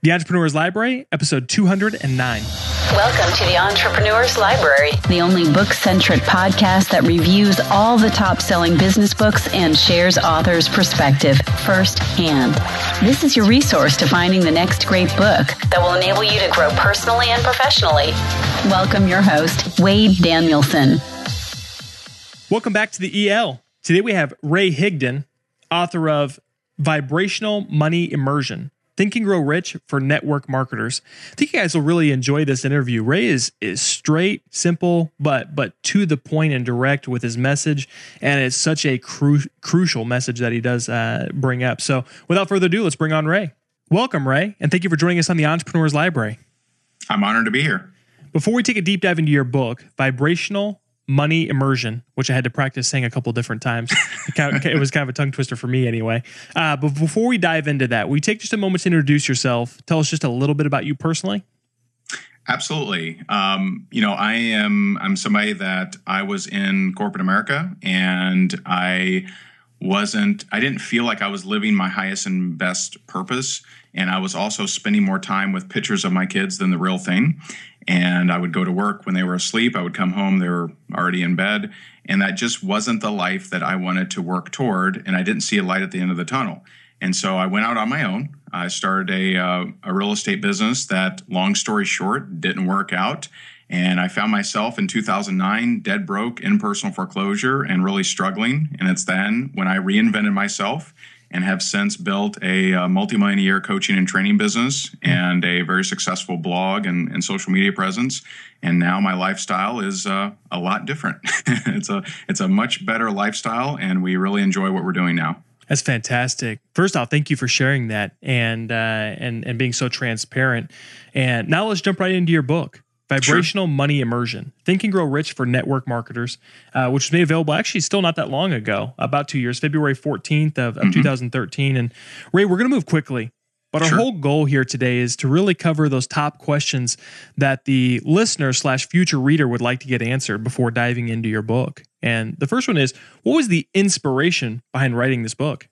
The Entrepreneur's Library, episode 209. Welcome to the Entrepreneur's Library, the only book-centric podcast that reviews all the top-selling business books and shares authors' perspective firsthand. This is your resource to finding the next great book that will enable you to grow personally and professionally. Welcome your host, Wade Danielson. Welcome back to the EL. Today we have Ray Higdon, author of Vibrational Money Immersion. Think and Grow Rich for Network Marketers. I think you guys will really enjoy this interview. Ray is straight, simple, but to the point and direct with his message, and it's such a crucial message that he does bring up. So without further ado, let's bring on Ray. Welcome, Ray, and thank you for joining us on the Entrepreneur's Library. I'm honored to be here. Before we take a deep dive into your book, Vibrational Money Immersion, which I had to practice saying a couple different times. It was kind of a tongue twister for me anyway. But before we dive into that, will you take just a moment to introduce yourself? Tell us just a little bit about you personally. Absolutely. I'm somebody that I was in corporate America, and I didn't feel like I was living my highest and best purpose. And I was also spending more time with pictures of my kids than the real thing. And I would go to work when they were asleep. I would come home, they were already in bed. And that just wasn't the life that I wanted to work toward. And I didn't see a light at the end of the tunnel. And so I went out on my own. I started a real estate business that, long story short, didn't work out. And I found myself in 2009 dead broke, in personal foreclosure, and really struggling. And it's then when I reinvented myself and have since built a multi-million-a-year coaching and training business and a very successful blog and social media presence. And now my lifestyle is a lot different. It's a much better lifestyle, and we really enjoy what we're doing now. That's fantastic. First off, thank you for sharing that and being so transparent. And now let's jump right into your book. Vibrational Money Immersion. Think and Grow Rich for Network Marketers, which was made available actually still not that long ago, about 2 years, February 14th of 2013. And Ray, we're going to move quickly, but our whole goal here today is to really cover those top questions that the listener / future reader would like to get answered before diving into your book. And the first one is, what was the inspiration behind writing this book?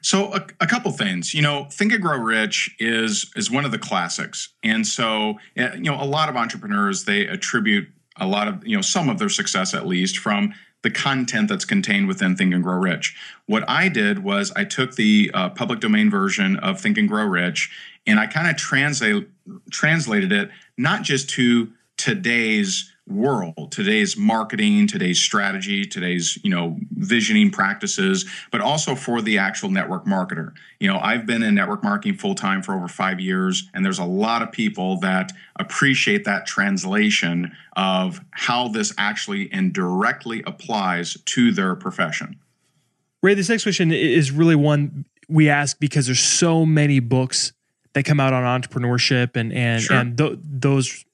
So a couple things, Think and Grow Rich is one of the classics. And so, a lot of entrepreneurs, they attribute a lot of, some of their success at least from the content that's contained within Think and Grow Rich. What I did was I took the public domain version of Think and Grow Rich, and I kind of translated it not just to today's world, today's marketing, today's strategy, today's, visioning practices, but also for the actual network marketer. I've been in network marketing full time for over 5 years, and there's a lot of people that appreciate that translation of how this actually and directly applies to their profession. Ray, this next question is really one we ask because there's so many books that come out on entrepreneurship and those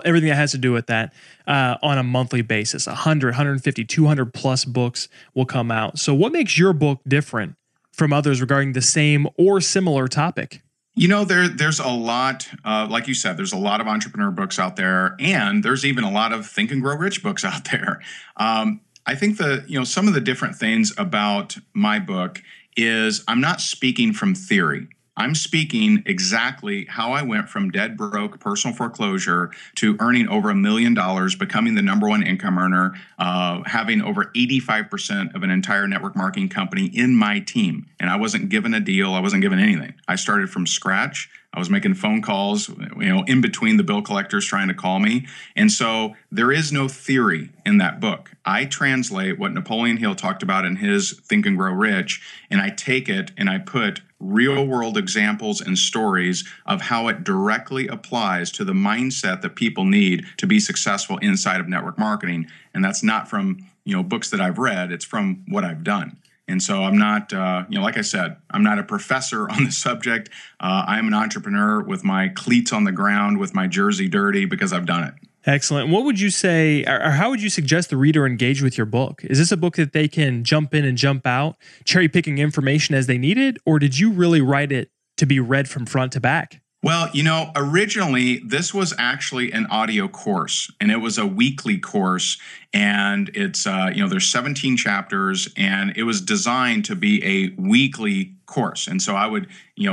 everything that has to do with that on a monthly basis. 100, 150, 200 plus books will come out. So what makes your book different from others regarding the same or similar topic? There's a lot, like you said, there's a lot of entrepreneur books out there, and there's even a lot of Think and Grow Rich books out there. I think some of the different things about my book is I'm not speaking from theory. I'm speaking exactly how I went from dead broke, personal foreclosure, to earning over $1 million, becoming the number one income earner, having over 85% of an entire network marketing company in my team. And I wasn't given a deal. I wasn't given anything. I started from scratch. I was making phone calls, in between the bill collectors trying to call me. And so there is no theory in that book. I translate what Napoleon Hill talked about in his Think and Grow Rich, and I take it and I put real world examples and stories of how it directly applies to the mindset that people need to be successful inside of network marketing. And that's not from, books that I've read. It's from what I've done. And so I'm not, like I said, I'm not a professor on the subject. I'm an entrepreneur with my cleats on the ground, with my jersey dirty, because I've done it. Excellent. What would you say, or how would you suggest the reader engage with your book? Is this a book that they can jump in and jump out, cherry picking information as they need it? Or did you really write it to be read from front to back? Well, originally this was actually an audio course, and it was a weekly course, and it's there's 17 chapters, and it was designed to be a weekly course. And so I would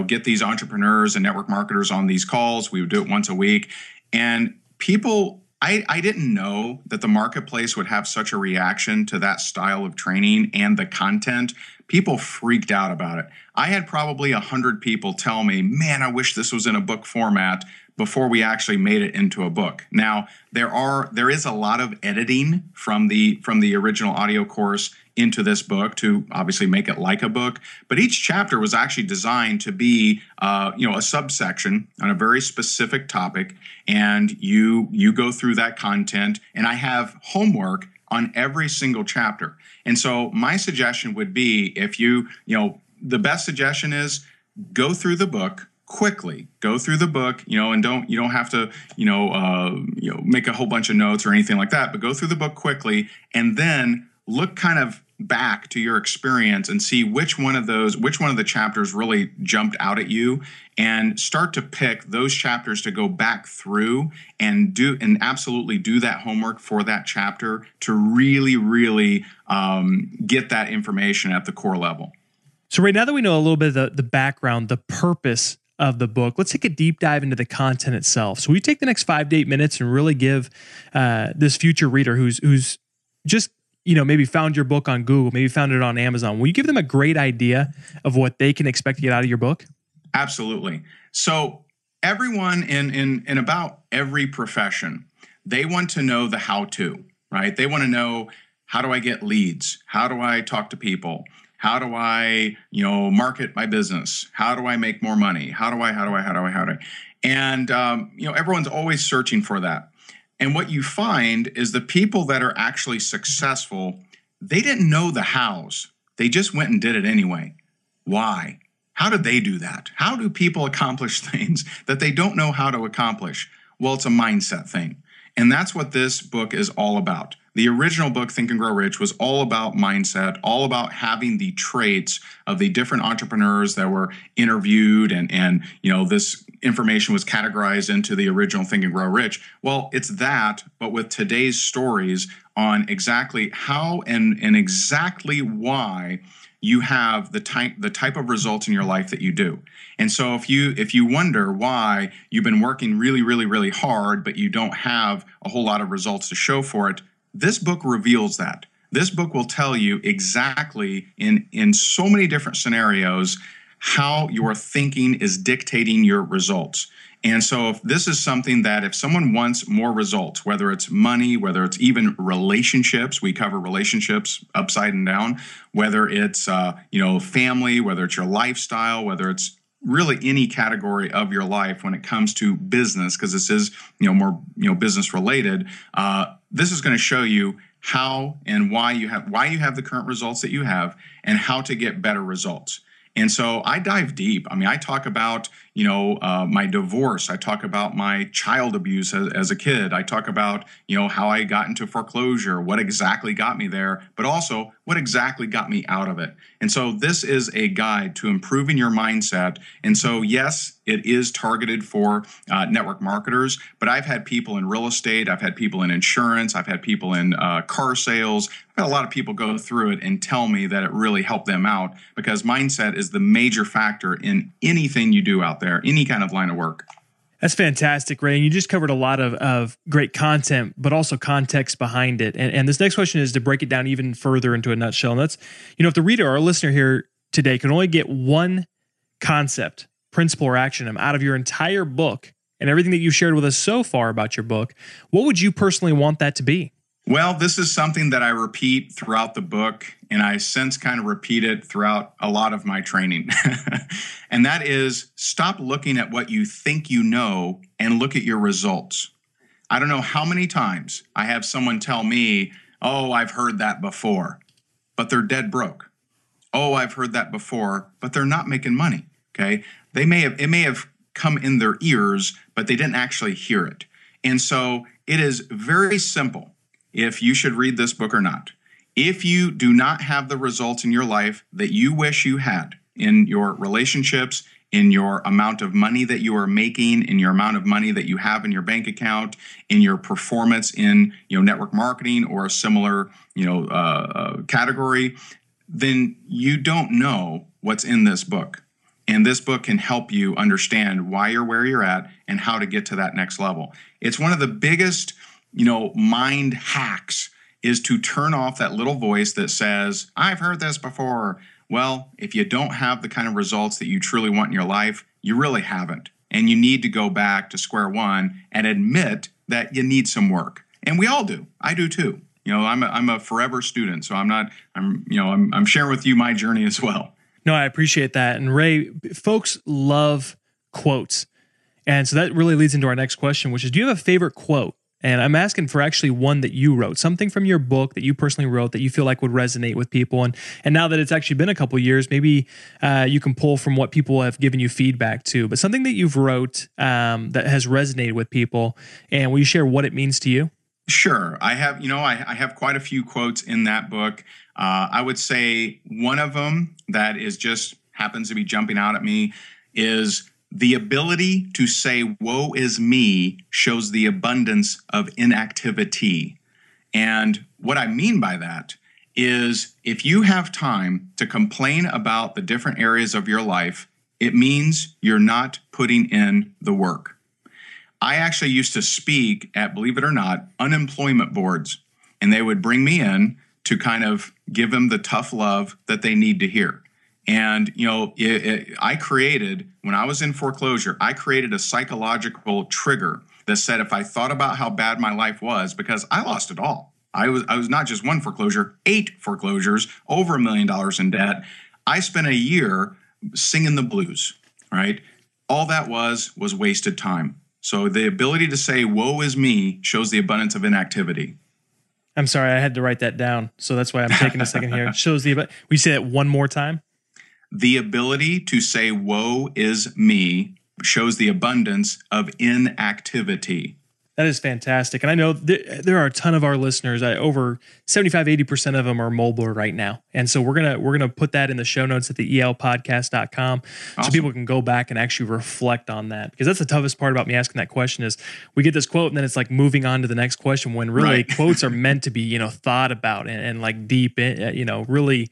get these entrepreneurs and network marketers on these calls. We would do it once a week, and people. I didn't know that the marketplace would have such a reaction to that style of training and the content. People freaked out about it. I had probably 100 people tell me, man, I wish this was in a book format before we actually made it into a book. Now, there is a lot of editing from the original audio course into this book to obviously make it like a book. But each chapter was actually designed to be a subsection on a very specific topic, and you go through that content, and I have homework on every single chapter. And so my suggestion would be, if the best suggestion is go through the book quickly. Go through the book, and you don't have to, make a whole bunch of notes or anything like that, but go through the book quickly, and then look kind of back to your experience and see which one of the chapters really jumped out at you, and start to pick those chapters to go back through and absolutely do that homework for that chapter to really, really get that information at the core level. So right now that we know a little bit of the background, the purpose of the book, let's take a deep dive into the content itself. So we take the next 5 to 8 minutes and really give this future reader who's just maybe found your book on Google, maybe found it on Amazon. Will you give them a great idea of what they can expect to get out of your book? Absolutely. So everyone in about every profession, they want to know the how-to, right? They want to know, how do I get leads? How do I talk to people? How do I, market my business? How do I make more money? How do I? And, everyone's always searching for that. And what you find is the people that are actually successful, they didn't know the hows. They just went and did it anyway. Why? How did they do that? How do people accomplish things that they don't know how to accomplish? Well, it's a mindset thing. And that's what this book is all about. The original book, Think and Grow Rich, was all about mindset, all about having the traits of the different entrepreneurs that were interviewed, and this information was categorized into the original Think and Grow Rich. Well, it's that, but with today's stories on exactly how and exactly why you have the type of results in your life that you do. And so if you wonder why you've been working really, really, really hard, but you don't have a whole lot of results to show for it, this book reveals that. This book will tell you exactly in so many different scenarios how your thinking is dictating your results. And so if this is something that if someone wants more results, whether it's money, whether it's even relationships, we cover relationships upside and down, whether it's family, whether it's your lifestyle, whether it's really any category of your life when it comes to business, because this is more business related. This is going to show you how and why you have the current results that you have, and how to get better results. And so I dive deep. I mean, I talk about, my divorce. I talk about my child abuse as a kid. I talk about, how I got into foreclosure, what exactly got me there, but also what exactly got me out of it. And so this is a guide to improving your mindset. And so, yes, it is targeted for network marketers, but I've had people in real estate. I've had people in insurance. I've had people in car sales. I've had a lot of people go through it and tell me that it really helped them out, because mindset is the major factor in anything you do out there, any kind of line of work. That's fantastic, Ray. And you just covered a lot of great content, but also context behind it. And this next question is to break it down even further into a nutshell. And that's, if the reader or our listener here today could only get one concept, principle, or action item out of your entire book and everything that you've shared with us so far about your book, what would you personally want that to be? Well, this is something that I repeat throughout the book, and I since kind of repeat it throughout a lot of my training. And that is, stop looking at what you think you know and look at your results. I don't know how many times I have someone tell me, oh, I've heard that before, but they're dead broke. Oh, I've heard that before, but they're not making money. Okay. It may have come in their ears, but they didn't actually hear it. And so it is very simple if you should read this book or not. If you do not have the results in your life that you wish you had in your relationships, in your amount of money that you are making, in your amount of money that you have in your bank account, in your performance in network marketing or a similar category, then you don't know what's in this book. And this book can help you understand why you're where you're at and how to get to that next level. It's one of the biggest, mind hacks is to turn off that little voice that says, I've heard this before. Well, if you don't have the kind of results that you truly want in your life, you really haven't. And you need to go back to square one and admit that you need some work. And we all do. I do too. I'm a forever student, so I'm sharing with you my journey as well. No, I appreciate that. And Ray, folks love quotes. And so that really leads into our next question, which is, do you have a favorite quote? And I'm asking for actually one that you wrote, something from your book that you personally wrote that you feel like would resonate with people. And now that it's actually been a couple years, maybe you can pull from what people have given you feedback to, but something that you've wrote that has resonated with people. And will you share what it means to you? Sure. I have, I have quite a few quotes in that book. I would say one of them that is just happens to be jumping out at me is, the ability to say, woe is me, shows the abundance of inactivity. And what I mean by that is, if you have time to complain about the different areas of your life, it means you're not putting in the work. I actually used to speak at, believe it or not, unemployment boards, and they would bring me in to kind of give them the tough love that they need to hear. And, I created, when I was in foreclosure, I created a psychological trigger that said if I thought about how bad my life was, because I lost it all. I was not just one foreclosure, 8 foreclosures, over $1 million in debt. I spent a year singing the blues, right? All that was wasted time. So the ability to say, woe is me, shows the abundance of inactivity. I'm sorry, I had to write that down. So that's why I'm taking a second here. Will you say that one more time? The ability to say, woe is me, shows the abundance of inactivity. That is fantastic. And I know there are a ton of our listeners, over 75-80% of them are mobile right now. And so we're gonna put that in the show notes at the elpodcast.com. Awesome. So people can go back and actually reflect on that. Because that's the toughest part about me asking that question is, we get this quote and then it's like moving on to the next question, when really Right. Quotes are meant to be, thought about and like deep, really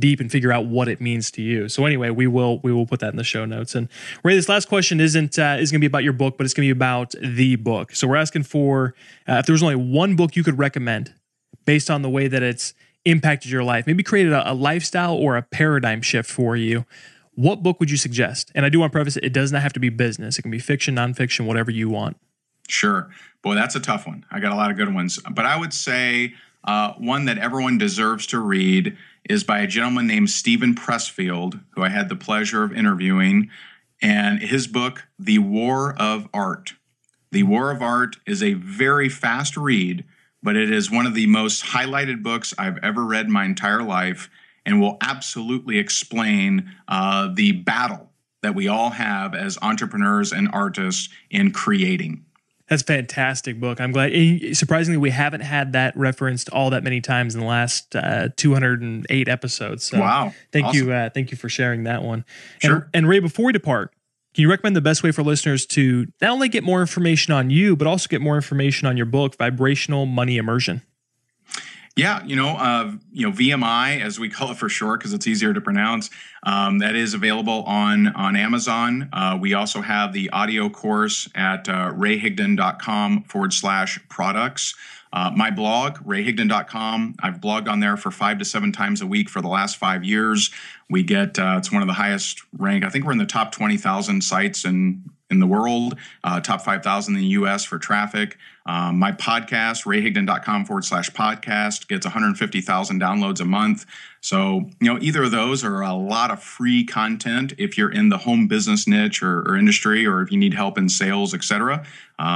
deep and figure out what it means to you. So anyway, we will put that in the show notes. And Ray, this last question is going to be about your book, but it's going to be about the book. So we're asking for, if there was only one book you could recommend based on the way that it's impacted your life, maybe created a lifestyle or a paradigm shift for you, what book would you suggest? And I do want to preface it does not have to be business. It can be fiction, nonfiction, whatever you want. Sure. Boy, that's a tough one. I got a lot of good ones. But I would say one that everyone deserves to read is by a gentleman named Stephen Pressfield, who I had the pleasure of interviewing, and his book, The War of Art. The War of Art is a very fast read, but it is one of the most highlighted books I've ever read in my entire life, and will absolutely explain the battle that we all have as entrepreneurs and artists in creating. That's a fantastic book. I'm glad. Surprisingly, we haven't had that referenced all that many times in the last 208 episodes. So wow. Thank Awesome. you. Thank you for sharing that one. Sure. And Ray, before we depart, can you recommend the best way for listeners to not only get more information on you, but also get more information on your book, Vibrational Money Immersion? Yeah, VMI, as we call it for short, because it's easier to pronounce, that is available on Amazon. We also have the audio course at rayhigdon.com/products. My blog, rayhigdon.com, I've blogged on there for 5 to 7 times a week for the last 5 years. We get, it's one of the highest ranked, I think we're in the top 20,000 sites in the world, top 5,000 in the U.S. for traffic. My podcast, rayhigdon.com/podcast, gets 150,000 downloads a month. So, either of those are a lot of free content if you're in the home business niche or industry, or if you need help in sales, et cetera.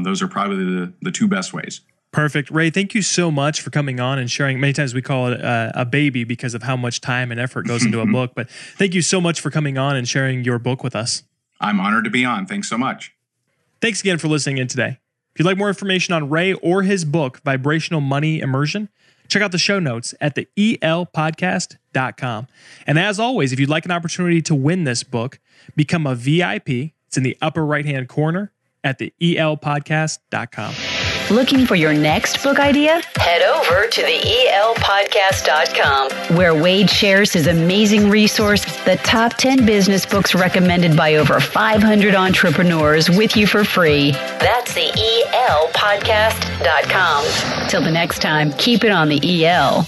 Those are probably the 2 best ways. Perfect. Ray, thank you so much for coming on and sharing. Many times we call it a baby because of how much time and effort goes into a book. But thank you so much for coming on and sharing your book with us. I'm honored to be on. Thanks so much. Thanks again for listening in today. If you'd like more information on Ray or his book, Vibrational Money Immersion, Check out the show notes at the elpodcast.com. And as always, if you'd like an opportunity to win this book, become a VIP. It's in the upper right-hand corner at the elpodcast.com. Looking for your next book idea? Head over to the elpodcast.com, where Wade shares his amazing resource, the top 10 business books recommended by over 500 entrepreneurs, with you for free. That's the elpodcast.com. Till the next time, keep it on the EL.